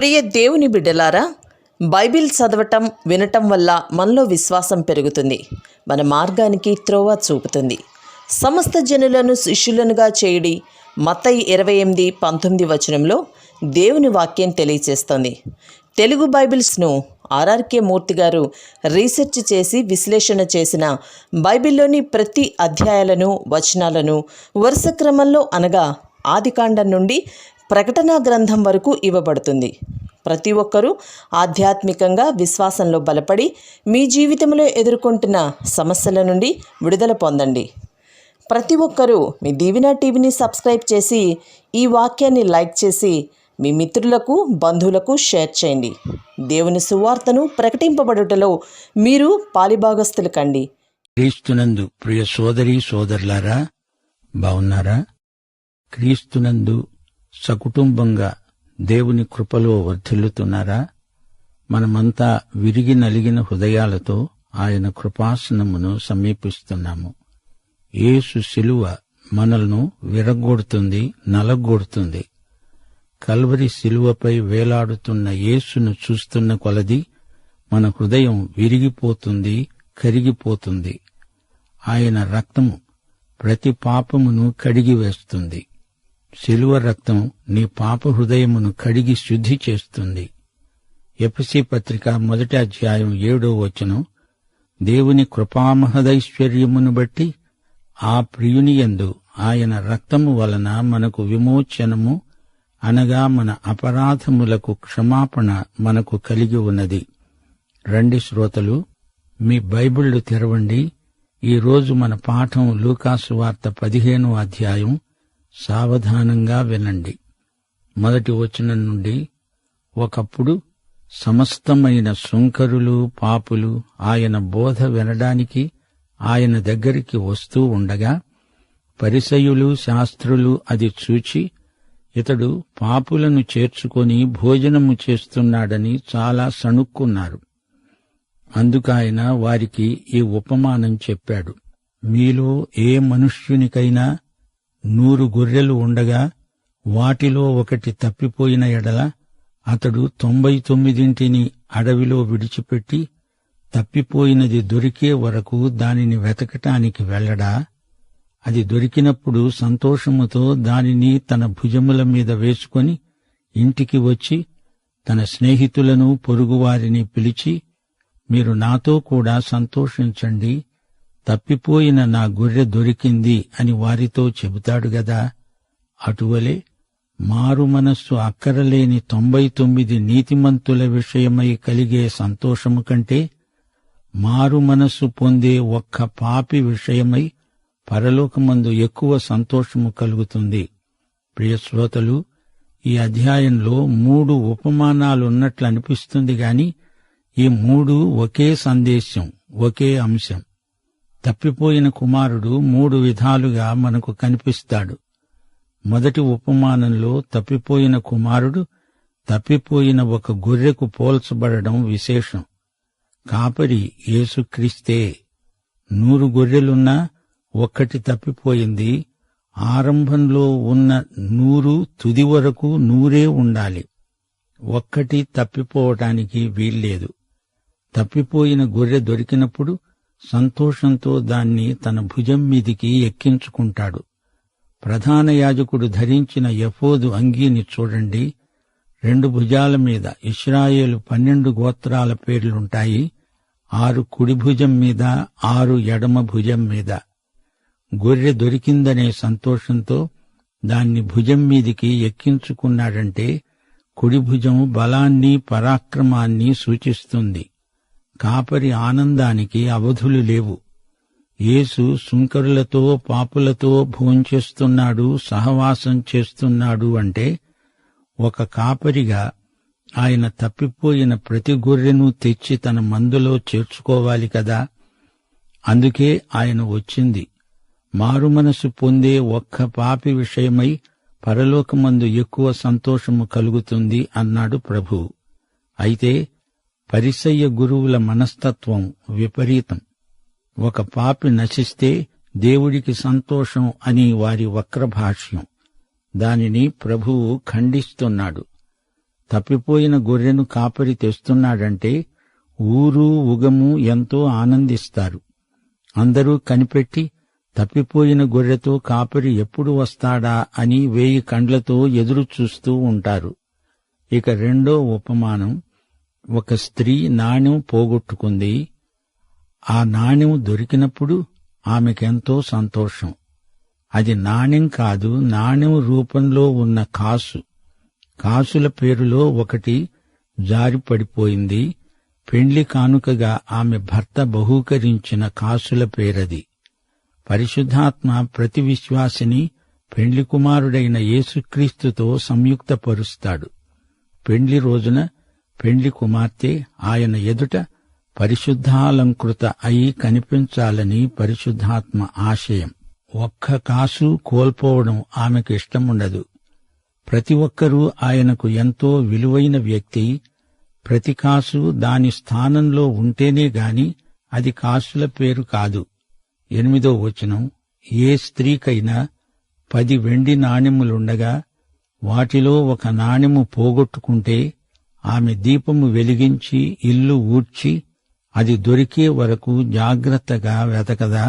ప్రియ దేవుని బిడ్డలారా, బైబిల్ చదవటం వినటం వల్ల మనలో విశ్వాసం పెరుగుతుంది. మన మార్గానికి త్రోవ చూపుతుంది. సమస్త జనులను శిష్యులనుగా చేయుడి మత్తయి 28:19 వచనంలో దేవుని వాక్యం తెలియచేస్తోంది. తెలుగు బైబిల్స్ను ఆర్ఆర్కే మూర్తి గారు రీసెర్చ్ చేసి విశ్లేషణ చేసిన బైబిల్లోని ప్రతి అధ్యాయాలను వచనాలను వరుస క్రమంలో అనగా ఆదికాండం నుండి ప్రకటనా గ్రంథం వరకు ఇవ్వబడుతుంది. ప్రతి ఒక్కరూ ఆధ్యాత్మికంగా విశ్వాసంలో బలపడి మీ జీవితంలో ఎదుర్కొంటున్న సమస్యల నుండి విడుదల పొందండి. ప్రతి ఒక్కరూ మీ దీవెన టీవీని సబ్స్క్రైబ్ చేసి ఈ వాక్యాన్ని లైక్ చేసి మీ మిత్రులకు బంధువులకు షేర్ చేయండి. దేవుని సువార్తను ప్రకటింపబడుటలో మీరు పాలిభాగస్తులు కండి. క్రీస్తునందు ప్రియ సోదరీ సోదరులారా, బావున్నారా? క్రీస్తునందు సకుటుంబంగా దేవుని కృపలో వర్ధిల్లుతున్నారా? మనమంతా విరిగి నలిగిన హృదయాలతో ఆయన కృపాసనమును సమీపిస్తున్నాము. యేసు శిలువ మనల్ని విరగ్గొడుతుంది, నలగొడుతుంది. కల్వరి శిలువపై వేలాడుతున్న యేసును చూస్తున్న కొలది మన హృదయం విరిగిపోతుంది, కరిగిపోతుంది. ఆయన రక్తము ప్రతి పాపమును కడిగివేస్తుంది. శిలువ రక్తం నీ పాప హృదయమును కడిగి శుద్ధి చేస్తుంది. ఎఫెసీ పత్రిక 1వ అధ్యాయం 7వ వచనం, దేవుని కృపామహదైశ్వర్యమును బట్టి ఆ ప్రియునియందు ఆయన రక్తము వలన మనకు విమోచనము, అనగా మన అపరాధములకు క్షమాపణ మనకు కలిగి ఉన్నది. రండి శ్రోతలు, మీ బైబిళ్లు తెరవండి. ఈరోజు మన పాఠం లూకాసు వార్త 15వ అధ్యాయం. సావధానంగా వినండి. 1వ వచనం నుండి, ఒకప్పుడు సమస్తమైన సుంకరులు, పాపులు ఆయన బోధ వినడానికి ఆయన దగ్గరికి వస్తూ ఉండగా, పరిసయ్యులు, శాస్త్రులు అది చూచి ఇతడు పాపులను చేర్చుకొని భోజనము చేస్తున్నాడని చాలా సణుక్కున్నారు. అందుకాయన వారికి ఈ ఉపమానం చెప్పాడు. మీలో ఏ మనుష్యునికైనా 100 గొర్రెలు ఉండగా వాటిలో ఒకటి తప్పిపోయిన ఎడల అతడు 99 అడవిలో విడిచిపెట్టి తప్పిపోయినది దొరికే వరకు దానిని వెతకటానికి వెళ్ళడా? అది దొరికినప్పుడు సంతోషముతో దానిని తన భుజముల మీద వేసుకొని ఇంటికి వచ్చి తన స్నేహితులను, పొరుగువారిని పిలిచి, మీరు నాతో కూడా సంతోషించండి, తప్పిపోయిన నా గొర్రె దొరికింది అని వారితో చెబుతాడు గదా. అటువలే మారు మనస్సు అక్కరలేని 99 నీతిమంతుల విషయమై కలిగే సంతోషము కంటే మారు మనస్సు పొందే ఒక్క పాపి విషయమై పరలోకమందు ఎక్కువ సంతోషము కలుగుతుంది. ప్రియశ్రోతలు, ఈ అధ్యాయంలో 3 ఉపమానాలున్నట్లు అనిపిస్తుంది గాని ఈ 3 ఒకే సందేశం, ఒకే అంశం. తప్పిపోయిన కుమారుడు 3 విధాలుగా మనకు కనిపిస్తాడు. మొదటి ఉపమానంలో తప్పిపోయిన కుమారుడు తప్పిపోయిన ఒక గొర్రెకు పోల్చబడడం విశేషం. కాపరి యేసుక్రీస్తే. 100 గొర్రెలున్నా ఒక్కటి తప్పిపోయింది. ఆరంభంలో ఉన్న 100 తుది వరకు 100 ఉండాలి. ఒక్కటి తప్పిపోవటానికి వీల్లేదు. తప్పిపోయిన గొర్రె దొరికినప్పుడు సంతోషంతో దాన్ని తన భుజం మీదికి ఎక్కించుకుంటాడు. ప్రధాన యాజకుడు ధరించిన ఎఫోదు అంగీని చూడండి. 2 భుజాల మీద ఇశ్రాయేలు 12 గోత్రాల పేర్లుంటాయి. 6 కుడి భుజం మీద, 6 ఎడమ భుజం మీద. గొర్రె దొరికిందనే సంతోషంతో దాన్ని భుజం మీదికి ఎక్కించుకున్నాడంటే కుడి భుజం బలాన్ని, పరాక్రమాన్ని సూచిస్తుంది. కాపరి ఆనందానికి అవధులు లేవు. యేసు సుంకరులతో, పాపులతో భోంచేస్తున్నాడు, సహవాసం చేస్తున్నాడు అంటే ఒక కాపరిగా ఆయన తప్పిపోయిన ప్రతి గొర్రెను తెచ్చి తన మందులో చేర్చుకోవాలి కదా. అందుకే ఆయన వచ్చింది. మారుమనసు పొందే ఒక్క పాపి విషయమై పరలోకమందు ఎక్కువ సంతోషము కలుగుతుంది అన్నాడు ప్రభువు. అయితే పరిసయ్య గురువుల మనస్తత్వం విపరీతం. ఒక పాపి నశిస్తే దేవుడికి సంతోషం అని వారి వక్రభాష్యం. దానిని ప్రభువు ఖండిస్తున్నాడు. తప్పిపోయిన గొర్రెను కాపరి తెస్తున్నాడంటే ఊరు ఉగము ఎంతో ఆనందిస్తారు. అందరూ కనిపెట్టి తప్పిపోయిన గొర్రెతో కాపరి ఎప్పుడు వస్తాడా అని 1000 కండ్లతో ఎదురు చూస్తూ ఉంటారు. ఇక రెండో ఉపమానం, ఒక స్త్రీ నాణెం పోగొట్టుకుంది. ఆ నాణెం దొరికినప్పుడు ఆమెకెంతో సంతోషం. అది నాణెం కాదు, నాణెం రూపంలో ఉన్న కాసు. కాసుల పేరులో ఒకటి జారి పడిపోయింది. పెండ్లి కానుకగా ఆమె భర్త బహూకరించిన కాసుల పేరది. పరిశుద్ధాత్మ ప్రతి విశ్వాసిని పెండ్లి కుమారుడైన యేసుక్రీస్తుతో సంయుక్తపరుస్తాడు. పెండ్లి రోజున పెండ్లి కుమార్తె ఆయన ఎదుట పరిశుద్ధాలంకృత అయి కనిపించాలని పరిశుద్ధాత్మ ఆశయం. ఒక్క కాసు కోల్పోవడం ఆమెకిష్టముండదు. ప్రతి ఒక్కరూ ఆయనకు ఎంతో విలువైన వ్యక్తి. ప్రతి కాసు దాని స్థానంలో ఉంటేనే గాని అది కాసుల పేరు కాదు. 8వ వచనం, ఏ స్త్రీకైనా 10 వెండి నాణెములుండగా వాటిలో ఒక నాణెము పోగొట్టుకుంటే ఆమె దీపము వెలిగించి ఇల్లు ఊడ్చి అది దొరికే వరకు జాగ్రత్తగా వెతకదా?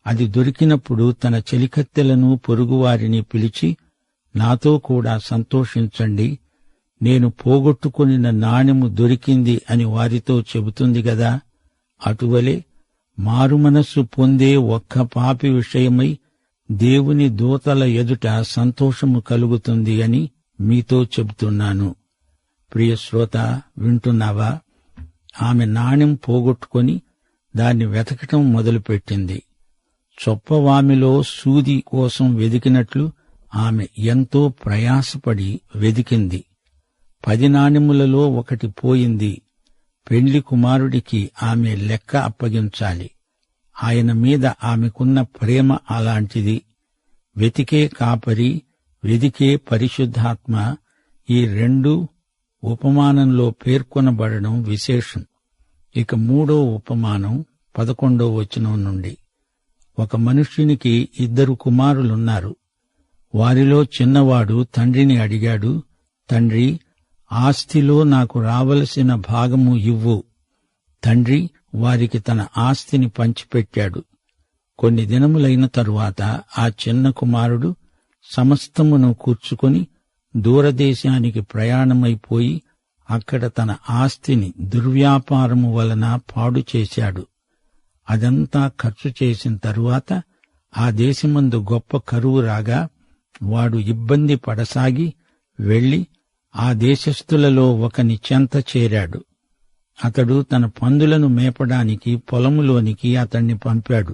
అది దొరికినప్పుడు తన చెలికత్తెలను పొరుగువారిని పిలిచి, నాతో కూడా సంతోషించండి, నేను పోగొట్టుకొనిన నాణెము దొరికింది అని వారితో చెబుతుంది గదా. అటువలే మారుమనస్సు పొందే ఒక్క పాపి విషయమై దేవుని దూతల ఎదుట సంతోషము కలుగుతుంది అని మీతో చెబుతున్నాను. ప్రియ శ్రోత, వింటున్నావా? ఆమె నాణెం పోగొట్టుకొని దాన్ని వెతకటం మొదలుపెట్టింది. చొప్పవామిలో సూది కోసం వెదికినట్లు ఆమె ఎంతో ప్రయాసపడి వెదికింది. 10 నాణెములలో ఒకటి పోయింది. పెండ్లి కుమారుడికి ఆమె లెక్క అప్పగించాలి. ఆయన మీద ఆమెకున్న ప్రేమ అలాంటిది. వెతికే కాపరి, వెదికే పరిశుద్ధాత్మ, ఈ రెండూ ఉపమానంలో పేర్కొనబడడం విశేషం. ఇక 3వ ఉపమానం 11వ వచనం నుండి, ఒక మనుష్యునికి 2 కుమారులున్నారు. వారిలో చిన్నవాడు తండ్రిని అడిగాడు, తండ్రి, ఆస్తిలో నాకు రావలసిన భాగము ఇవ్వు. తండ్రి వారికి తన ఆస్తిని పంచిపెట్టాడు. కొన్ని దినములైన తరువాత ఆ చిన్న కుమారుడు సమస్తమును కూర్చుకొని దూరదేశానికి ప్రయాణమైపోయి అక్కడ తన ఆస్తిని దుర్వ్యాపారము వలన పాడు చేశాడు. అదంతా ఖర్చు చేసిన తరువాత ఆ దేశమందు గొప్ప కరువు రాగా వాడు ఇబ్బంది పడసాగి వెళ్లి ఆ దేశస్థులలో ఒకని చెంత చేరాడు. అతడు తన పందులను మేపడానికి పొలములోనికి అతణ్ణి పంపాడు.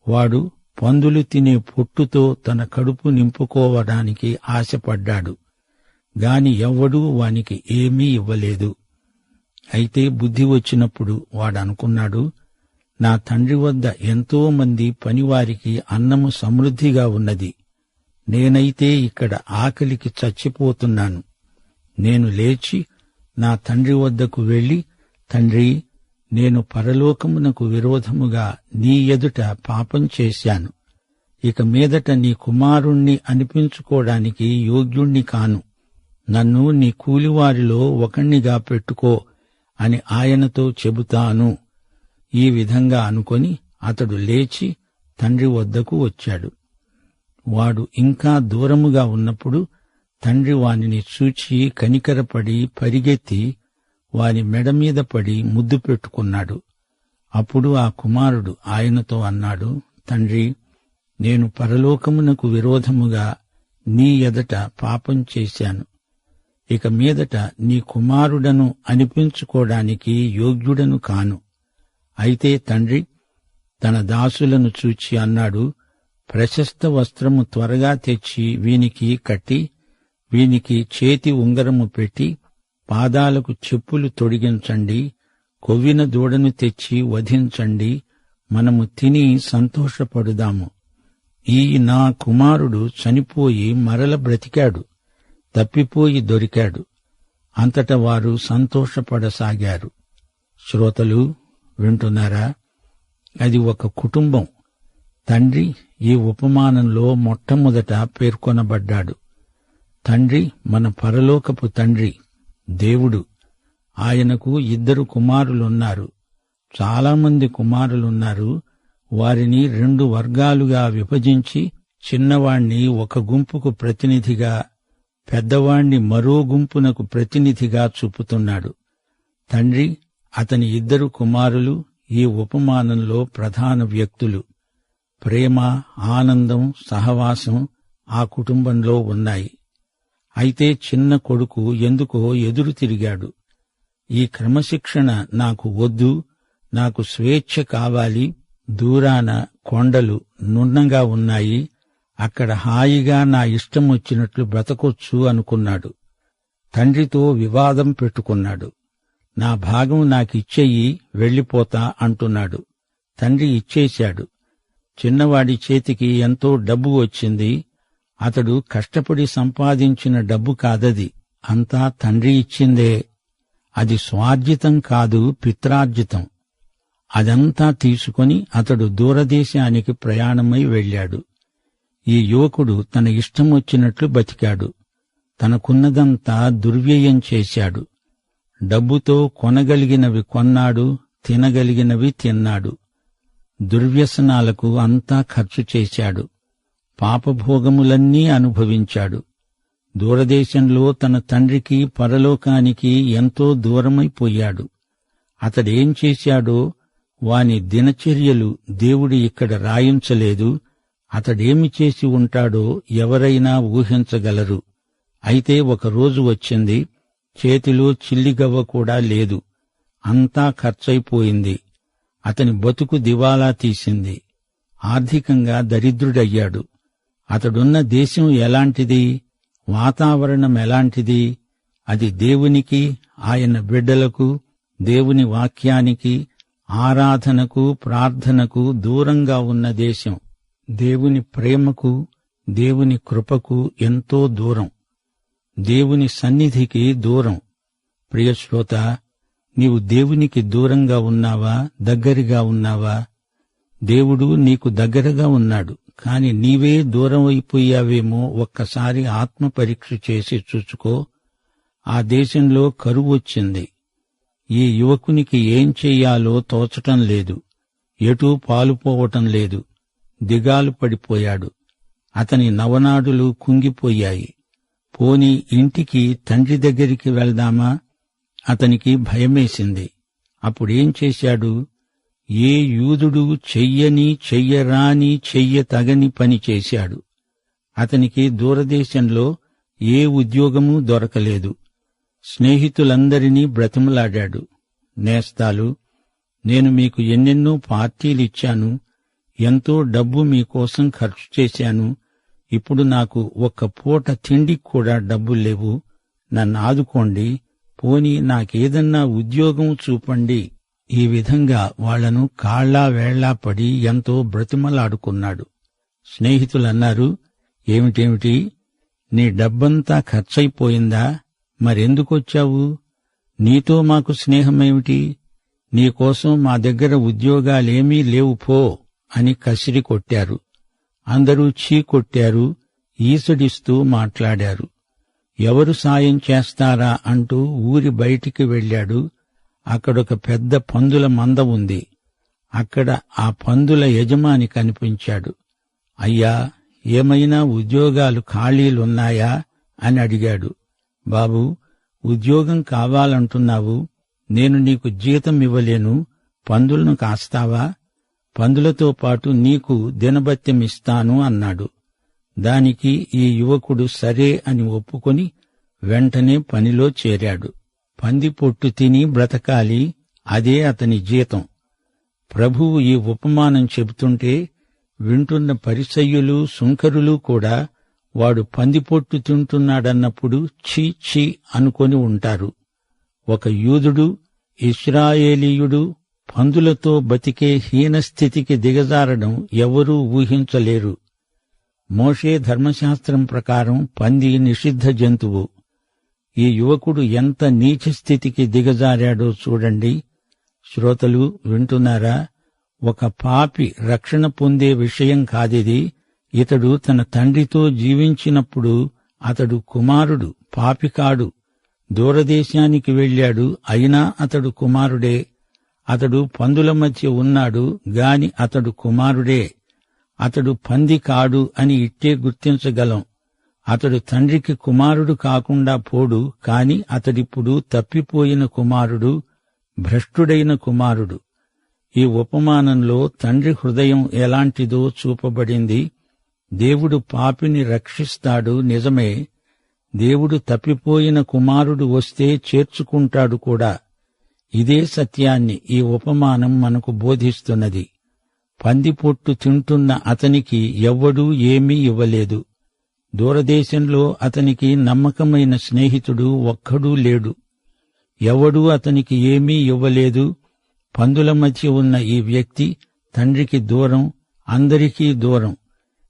వాడు పందులు తినే పొట్టుతో తన కడుపు నింపుకోవడానికి ఆశపడ్డాడు. గాని ఎవ్వడూ వానికి ఏమీ ఇవ్వలేదు. అయితే బుద్ధి వచ్చినప్పుడు వాడనుకున్నాడు, నా తండ్రి వద్ద ఎంతోమంది పనివారికి అన్నము సమృద్ధిగా ఉన్నది. నేనైతే ఇక్కడ ఆకలికి చచ్చిపోతున్నాను. నేను లేచి నా తండ్రి వద్దకు వెళ్లి, తండ్రి, నేను పరలోకమునకు విరోధముగా నీ ఎదుట పాపం చేశాను. ఇక మీదట నీ కుమారుణ్ణి అనిపించుకోవడానికి యోగ్యుణ్ణి కాను. నన్ను నీ కూలివారిలో ఒకణ్ణిగా పెట్టుకో అని ఆయనతో చెబుతాను. ఈ విధంగా అనుకొని అతడు లేచి తండ్రి వద్దకు వచ్చాడు. వాడు ఇంకా దూరముగా ఉన్నప్పుడు తండ్రి వానిని చూచి కనికరపడి పరిగెత్తి వాని మెడమీద పడి ముద్దు పెట్టుకున్నాడు. అప్పుడు ఆ కుమారుడు ఆయనతో అన్నాడు, తండ్రి, నేను పరలోకమునకు విరోధముగా నీ ఎదట పాపం చేశాను. ఇక మీదట నీ కుమారుడను అనిపించుకోవడానికి యోగ్యుడను కాను. అయితే తండ్రి తన దాసులను చూచి అన్నాడు, ప్రశస్త వస్త్రము త్వరగా తెచ్చి వీనికి కట్టి, వీనికి చేతి ఉంగరము పెట్టి, పాదాలకు చెప్పులు తొడిగించండి. కొవ్విన దూడను తెచ్చి వధించండి. మనము తిని సంతోషపడుదాము. ఈ నా కుమారుడు చనిపోయి మరల బ్రతికాడు, తప్పిపోయి దొరికాడు. అంతట వారు సంతోషపడసాగారు. శ్రోతలు వింటున్నారా? అది ఒక కుటుంబం. తండ్రి ఈ ఉపమానంలో మొట్టమొదట పేర్కొనబడ్డాడు. తండ్రి మన పరలోకపు తండ్రి దేవుడు. ఆయనకు 2 కుమారులున్నారు. చాలామంది కుమారులున్నారు. వారిని 2 వర్గాలుగా విభజించి చిన్నవాణ్ణి ఒక గుంపుకు ప్రతినిధిగా, పెద్దవాణ్ణి మరో గుంపునకు ప్రతినిధిగా చూపుతున్నాడు. తండ్రి, అతని 2 కుమారులు ఈ ఉపమానంలో ప్రధాన వ్యక్తులు. ప్రేమ, ఆనందం, సహవాసం ఆ కుటుంబంలో ఉన్నాయి. అయితే చిన్న కొడుకు ఎందుకో ఎదురు తిరిగాడు. ఈ క్రమశిక్షణ నాకు వద్దు, నాకు స్వేచ్ఛ కావాలి, దూరాన కొండలు నున్నగా ఉన్నాయి, అక్కడ హాయిగా నా ఇష్టం వచ్చినట్లు బ్రతకొచ్చు అనుకున్నాడు. తండ్రితో వివాదం పెట్టుకున్నాడు. నా భాగం నాకిచ్చెయ్యి, వెళ్ళిపోతా అంటున్నాడు. తండ్రి ఇచ్చేశాడు. చిన్నవాడి చేతికి ఎంతో డబ్బు వచ్చింది. అతడు కష్టపడి సంపాదించిన డబ్బు కాదది, అంతా తండ్రి ఇచ్చిందే. అది స్వార్జితం కాదు, పిత్రార్జితం. అదంతా తీసుకొని అతడు దూరదేశానికి ప్రయాణమై వెళ్ళాడు. ఈ యువకుడు తన ఇష్టం వచ్చినట్లు బతికాడు. తనకున్నదంతా దుర్వ్యయం చేశాడు. డబ్బుతో కొనగలిగినవి కొన్నాడు, తినగలిగినవి తిన్నాడు. దుర్వ్యసనాలకు అంతా ఖర్చు చేశాడు. పాపభోగములన్నీ అనుభవించాడు. దూరదేశంలో తన తండ్రికి, పరలోకానికి ఎంతో దూరమైపోయాడు. అతడేం చేశాడో వాని దినచర్యలు దేవుడు ఇక్కడ రాయించలేదు. అతడేమి చేసి ఉంటాడో ఎవరైనా ఊహించగలరు. అయితే ఒక రోజు వచ్చింది. చేతిలో చిల్లిగవ్వ కూడా లేదు. అంతా ఖర్చయిపోయింది. అతని బతుకు దివాలా తీసింది. ఆర్థికంగా దరిద్రుడయ్యాడు. అతడున్న దేశం ఎలాంటిది, వాతావరణం ఎలాంటిది? అది దేవునికి, ఆయన బిడ్డలకు, దేవుని వాక్యానికి, ఆరాధనకు, ప్రార్థనకు దూరంగా ఉన్న దేశం. దేవుని ప్రేమకు, దేవుని కృపకు ఎంతో దూరం. దేవుని సన్నిధికి దూరం. ప్రియశ్రోత, నీవు దేవునికి దూరంగా ఉన్నావా, దగ్గరగా ఉన్నావా? దేవుడు నీకు దగ్గరగా ఉన్నాడు, కాని నీవే దూరం అయిపోయావేమో ఒక్కసారి ఆత్మ పరీక్ష చేసి చూచుకో. ఆ దేశంలో కరువు వచ్చింది. ఈ యువకునికి ఏం చెయ్యాలో తోచటం లేదు. ఎటూ పాలుపోవటం లేదు. దిగాలు పడిపోయాడు. అతని నవనాడులు కుంగిపోయాయి. పోనీ ఇంటికి, తండ్రి దగ్గరికి వెళ్దామా? అతనికి భయమేసింది. అప్పుడేం చేశాడు? ఏ యూదుడు చెయ్యని, చెయ్యరాని, చెయ్యతగని పని చేశాడు. అతనికి దూరదేశంలో ఏ ఉద్యోగమూ దొరకలేదు. స్నేహితులందరినీ బ్రతిమలాడాడు. నేస్తాలు, నేను మీకు ఎన్నెన్నో పార్టీలిచ్చాను, ఎంతో డబ్బు మీకోసం ఖర్చు చేశాను. ఇప్పుడు నాకు ఒక్క పూట తిండికి కూడా డబ్బుల్లేవు. నన్ను ఆదుకోండి, పోనీ నాకేదన్నా ఉద్యోగం చూపండి. ఈ విధంగా వాళ్లను కాళ్లా వేళ్లా పడి ఎంతో బ్రతిమలాడుకున్నాడు. స్నేహితులన్నారు, ఏమిటేమిటి, నీ డబ్బంతా ఖర్చయిపోయిందా? మరెందుకొచ్చావు? నీతో మాకు స్నేహమేమిటి? నీకోసం మా దగ్గర ఉద్యోగాలేమీ లేవు, పో అని కసిరి కొట్టారు. అందరూ చీకొట్టారు, ఈసడిస్తూ మాట్లాడారు. ఎవరు సాయం చేస్తారా అంటూ ఊరి బయటికి వెళ్ళాడు. అక్కడొక పెద్ద పందుల మంద ఉంది. అక్కడ ఆ పందుల యజమాని కనిపించాడు. అయ్యా, ఏమైనా ఉద్యోగాలు ఖాళీలున్నాయా అని అడిగాడు. బాబూ, ఉద్యోగం కావాలంటున్నావు, నేను నీకు జీతం ఇవ్వలేను, పందులను కాస్తావా? పందులతో పాటు నీకు దినభత్యమిస్తాను అన్నాడు. దానికి ఈ యువకుడు సరే అని ఒప్పుకొని వెంటనే పనిలో చేరాడు. పంది పొట్టు తిని బ్రతకాలి, అదే అతని జీతం. ప్రభువు ఈ ఉపమానం చెబుతుంటే వింటున్న పరిసయ్యులు, సుంకరులు కూడా వాడు పందిపొట్టు తింటున్నాడన్నప్పుడు ఛీ ఛీ అనుకొని ఉంటారు. ఒక యూదుడు, ఇశ్రాయేలీయుడు పందులతో బతికే హీనస్థితికి దిగజారడం ఎవరూ ఊహించలేరు. మోషే ధర్మశాస్త్రం ప్రకారం పంది నిషిద్ధ జంతువు. ఈ యువకుడు ఎంత నీచ స్థితికి దిగజారాడో చూడండి. శ్రోతలు వింటున్నారా? ఒక పాపి రక్షణ పొందే విషయం కాదిది. ఇతడు తన తండ్రితో జీవించినప్పుడు అతడు కుమారుడు, పాపికాడు. దూరదేశానికి వెళ్ళాడు, అయినా అతడు కుమారుడే. అతడు పందుల మధ్య ఉన్నాడు గాని అతడు కుమారుడే. అతడు పంది కాడు అని ఇట్టే గుర్తించగలం. అతడు తండ్రికి కుమారుడు కాకుండా పోడు, కాని అతడిప్పుడు తప్పిపోయిన కుమారుడు, భ్రష్టుడైన కుమారుడు. ఈ ఉపమానంలో తండ్రి హృదయం ఎలాంటిదో చూపబడింది. దేవుడు పాపిని రక్షిస్తాడు, నిజమే. దేవుడు తప్పిపోయిన కుమారుడు వస్తే చేర్చుకుంటాడు కూడా. ఇదే సత్యాన్ని ఈ ఉపమానం మనకు బోధిస్తున్నది. పందిపొట్టు తింటున్న అతనికి ఎవ్వడూ ఏమీ ఇవ్వలేదు. దూరదేశంలో అతనికి నమ్మకమైన స్నేహితుడు ఒక్కడూ లేడు. ఎవడూ అతనికి ఏమీ ఇవ్వలేదు. పందుల మధ్య ఉన్న ఈ వ్యక్తి తండ్రికి దూరం, అందరికీ దూరం.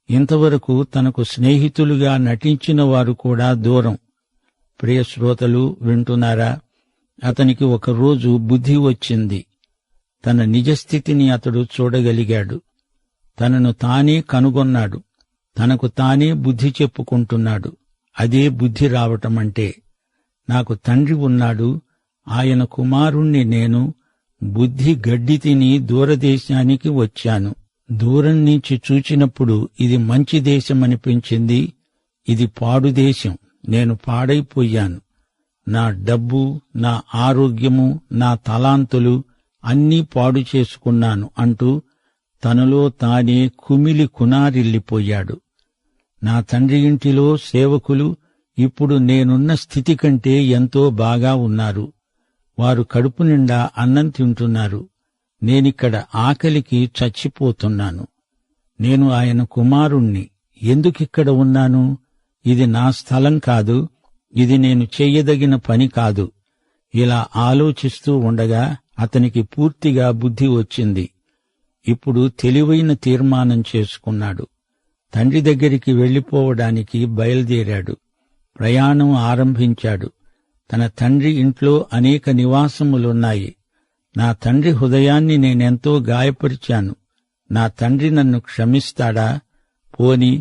ఇంతవరకు తనకు స్నేహితులుగా నటించిన వారు కూడా దూరం. ప్రియ శ్రోతలు, వింటున్నారా? అతనికి ఒకరోజు బుద్ధి వచ్చింది. తన నిజస్థితిని అతడు చూడగలిగాడు. తనను తానే కనుగొన్నాడు. తనకు తానే బుద్ధి చెప్పుకుంటున్నాడు. అదే బుద్ధి రావటమంటే. నాకు తండ్రి ఉన్నాడు, ఆయన కుమారుణ్ణి నేను. బుద్ధి గడ్డి తిని దూరదేశానికి వచ్చాను. దూరం నుంచి చూచినప్పుడు ఇది మంచి దేశమనిపించింది. ఇది పాడు దేశం. నేను పాడైపోయాను. నా డబ్బు, నా ఆరోగ్యము, నా తలాంతులు అన్నీ పాడు చేసుకున్నాను అంటూ తనలో తానే కుమిలి కునారిల్లిపోయాడు. నా తండ్రి ఇంటిలో సేవకులు ఇప్పుడు నేనున్న స్థితి కంటే ఎంతో బాగా ఉన్నారు. వారు కడుపు నిండా అన్నం తింటున్నారు. నేనిక్కడ ఆకలికి చచ్చిపోతున్నాను. నేను ఆయన కుమారుణ్ణి. ఎందుకిక్కడ ఉన్నాను? ఇది నా స్థలం కాదు. ఇది నేను చెయ్యదగిన పని కాదు. ఇలా ఆలోచిస్తూ ఉండగా అతనికి పూర్తిగా బుద్ధి వచ్చింది. ఇప్పుడు తెలివైన తీర్మానం చేసుకున్నాడు. తండ్రి దగ్గరికి వెళ్లిపోవడానికి బయలుదేరాడు. ప్రయాణం ఆరంభించాడు. తన తండ్రి ఇంట్లో అనేక నివాసములున్నాయి. నా తండ్రి హృదయాన్ని నేనెంతో గాయపరిచాను. నా తండ్రి నన్ను క్షమిస్తాడా? పోని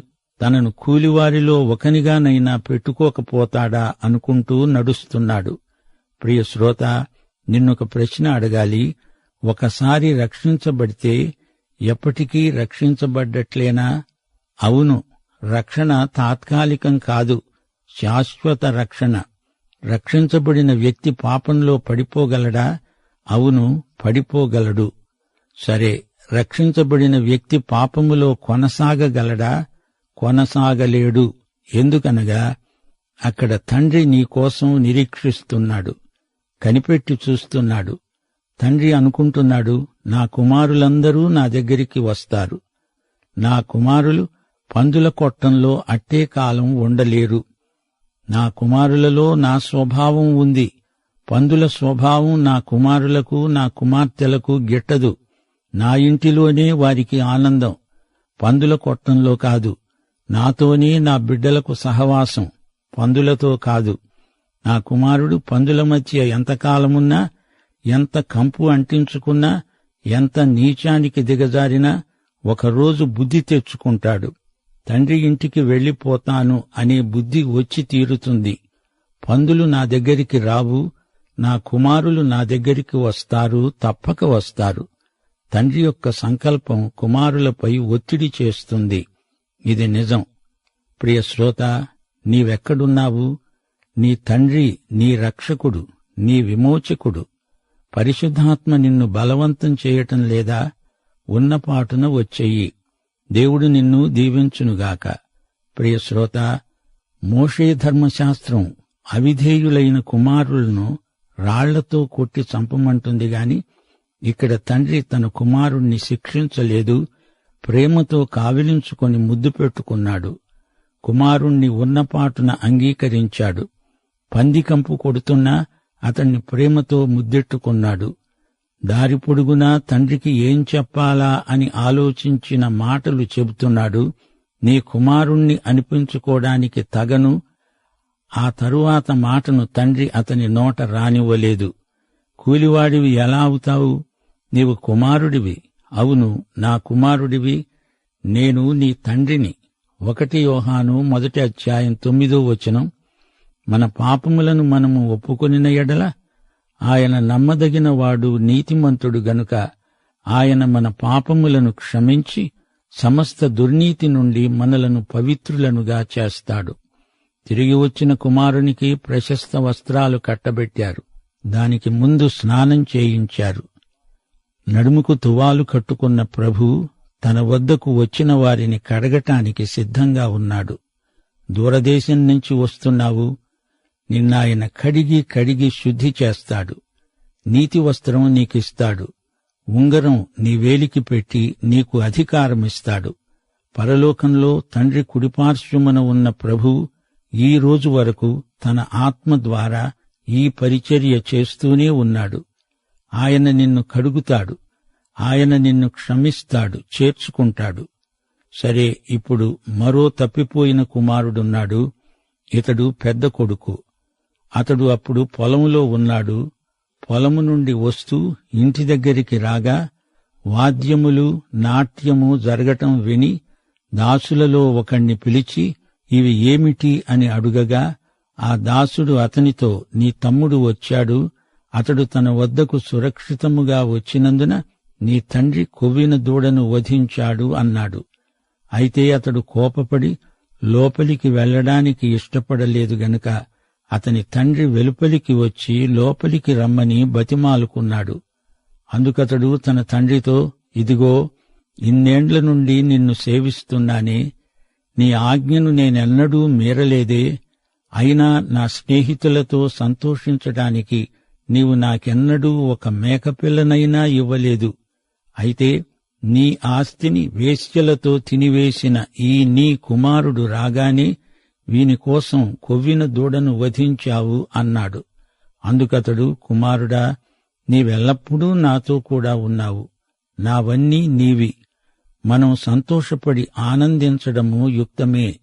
తనను కూలివారిలో ఒకనిగానైనా పెట్టుకోకపోతాడా అనుకుంటూ నడుస్తున్నాడు. ప్రియ శ్రోత, నిన్నొక ప్రశ్న అడగాలి. ఒకసారి రక్షించబడితే ఎప్పటికీ రక్షించబడ్డట్లేనా? అవును. రక్షణ తాత్కాలికం కాదు, శాశ్వత రక్షణ. రక్షించబడిన వ్యక్తి పాపంలో పడిపోగలడా? అవును, పడిపోగలడు. సరే, రక్షించబడిన వ్యక్తి పాపములో కొనసాగగలడా? కొనసాగలేడు. ఎందుకనగా అక్కడ తండ్రి నీకోసం నిరీక్షిస్తున్నాడు, కనిపెట్టి చూస్తున్నాడు. తండ్రి అనుకుంటున్నాడు, నా కుమారులందరూ నా దగ్గరికి వస్తారు. నా కుమారులు పందుల కొట్టంలో అట్టే కాలం ఉండలేరు. నా కుమారులలో నా స్వభావం ఉంది. పందుల స్వభావం నా కుమారులకు, నా కుమార్తెలకు గిట్టదు. నా ఇంటిలోనే వారికి ఆనందం, పందుల కొట్టంలో కాదు. నాతోనే నా బిడ్డలకు సహవాసం, పందులతో కాదు. నా కుమారుడు పందుల మధ్య ఎంతకాలమున్నా, ఎంత కంపు అంటించుకున్నా, ఎంత నీచానికి దిగజారినా ఒకరోజు బుద్ధి తెచ్చుకుంటాడు. తండ్రి ఇంటికి వెళ్లిపోతాను అనే బుద్ధి వచ్చి తీరుతుంది. పందులు నా దగ్గరికి రావు, నా కుమారులు నా దగ్గరికి వస్తారు, తప్పక వస్తారు. తండ్రి యొక్క సంకల్పం కుమారులపై ఒత్తిడి చేస్తుంది. ఇది నిజం. ప్రియ శ్రోత, నీవెక్కడున్నావు? నీ తండ్రి నీ రక్షకుడు, నీ విమోచకుడు. పరిశుద్ధాత్మ నిన్ను బలవంతం చేయటం లేదా? ఉన్నపాటున వచ్చెయ్యి. దేవుడు నిన్ను దీవించునుగాక. ప్రియ శ్రోత, మోషే ధర్మశాస్త్రం అవిధేయులైన కుమారులను రాళ్లతో కొట్టి చంపమంటుంది గాని ఇక్కడ తండ్రి తన కుమారుణ్ణి శిక్షించలేదు. ప్రేమతో కావిలించుకొని ముద్దు పెట్టుకున్నాడు. కుమారుణ్ణి ఉన్నపాటున అంగీకరించాడు. పందికంపు కొడుతున్నా అతన్ని ప్రేమతో ముద్దెట్టుకున్నాడు. దారి పొడుగునా తండ్రికి ఏం చెప్పాలా అని ఆలోచించిన మాటలు చెబుతున్నాడు. నీ కుమారుణ్ణి అనిపించుకోవడానికి తగను. ఆ తరువాత మాటను తండ్రి అతని నోట రానివ్వలేదు. కూలివాడివి ఎలా అవుతావు? నీవు కుమారుడివి. అవును, నా కుమారుడివి. నేను నీ తండ్రిని. 1 యోహాను 1 అధ్యాయం 9వ వచనం. మన పాపములను మనము ఒప్పుకొనిన ఎడల ఆయన నమ్మదగినవాడు, నీతిమంతుడు గనుక ఆయన మన పాపములను క్షమించి సమస్త దుర్నీతి నుండి మనలను పవిత్రులనుగా చేస్తాడు. తిరిగి వచ్చిన కుమారునికి ప్రశస్త వస్త్రాలు కట్టబెట్టారు. దానికి ముందు స్నానం చేయించారు. నడుముకు తువాలు కట్టుకున్న ప్రభువు తన వద్దకు వచ్చిన వారిని కడగటానికి సిద్ధంగా ఉన్నాడు. దూరదేశం నుంచి వస్తున్నావు, నిన్నాయన కడిగి శుద్ధి చేస్తాడు. నీతి వస్త్రం నీకిస్తాడు. ఉంగరం నీ వేలికి పెట్టి నీకు అధికారమిస్తాడు. పరలోకంలో తండ్రి కుడిపార్శ్వమున ఉన్న ప్రభువు ఈ రోజు వరకు తన ఆత్మ ద్వారా ఈ పరిచర్య చేస్తూనే ఉన్నాడు. ఆయన నిన్ను కడుగుతాడు. ఆయన నిన్ను క్షమిస్తాడు, చేర్చుకుంటాడు. సరే, ఇప్పుడు మరో తప్పిపోయిన కుమారుడున్నాడు. ఇతడు పెద్ద కొడుకు. అతడు అప్పుడు పొలంలో ఉన్నాడు. పొలము నుండి వస్తూ ఇంటి దగ్గరికి రాగా వాద్యములు, నాట్యము జరగటం విని దాసులలో ఒకణ్ణి పిలిచి, ఇవి ఏమిటి అని అడుగగా, ఆ దాసుడు అతనితో, నీ తమ్ముడు వచ్చాడు. అతడు తన వద్దకు సురక్షితముగా వచ్చినందున నీ తండ్రి కొవ్విన దూడను వధించాడు అన్నాడు. అయితే అతడు కోపపడి లోపలికి వెళ్లడానికి ఇష్టపడలేదు గనుక అతని తండ్రి వెలుపలికి వచ్చి లోపలికి రమ్మని బతిమాలుకున్నాడు. అందుకతడు తన తండ్రితో, ఇదిగో, ఇన్నేండ్ల నుండి నిన్ను సేవిస్తున్నానే, నీ ఆజ్ఞను నేనెన్నడూ మీరలేదే. అయినా నా స్నేహితులతో సంతోషించడానికి నీవు నాకెన్నడూ ఒక మేకపిల్లనైనా ఇవ్వలేదు. అయితే నీ ఆస్తిని వేశ్యలతో తినివేసిన ఈ నీ కుమారుడు రాగానే వీని కోసం కొవ్విన దూడను వధించావు అన్నాడు. అందుకతడు, కుమారుడా, నీవెల్లప్పుడూ నాతో కూడా ఉన్నావు. నావన్నీ నీవి. మనం సంతోషపడి ఆనందించడము యుక్తమే.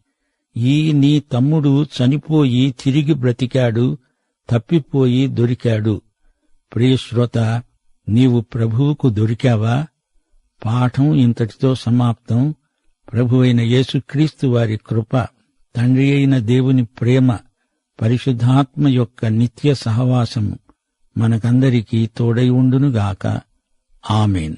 ఈ నీ తమ్ముడు చనిపోయి తిరిగి బ్రతికాడు, తప్పిపోయి దొరికాడు. ప్రియశ్రోత, నీవు ప్రభువుకు దొరికావా? పాఠం ఇంతటితో సమాప్తం. ప్రభువైన యేసుక్రీస్తు వారి కృప, తండ్రి అయిన దేవుని ప్రేమ, పరిశుద్ధాత్మ యొక్క నిత్య సహవాసము మనకందరికీ తోడై ఉండునుగాక. ఆమేన్.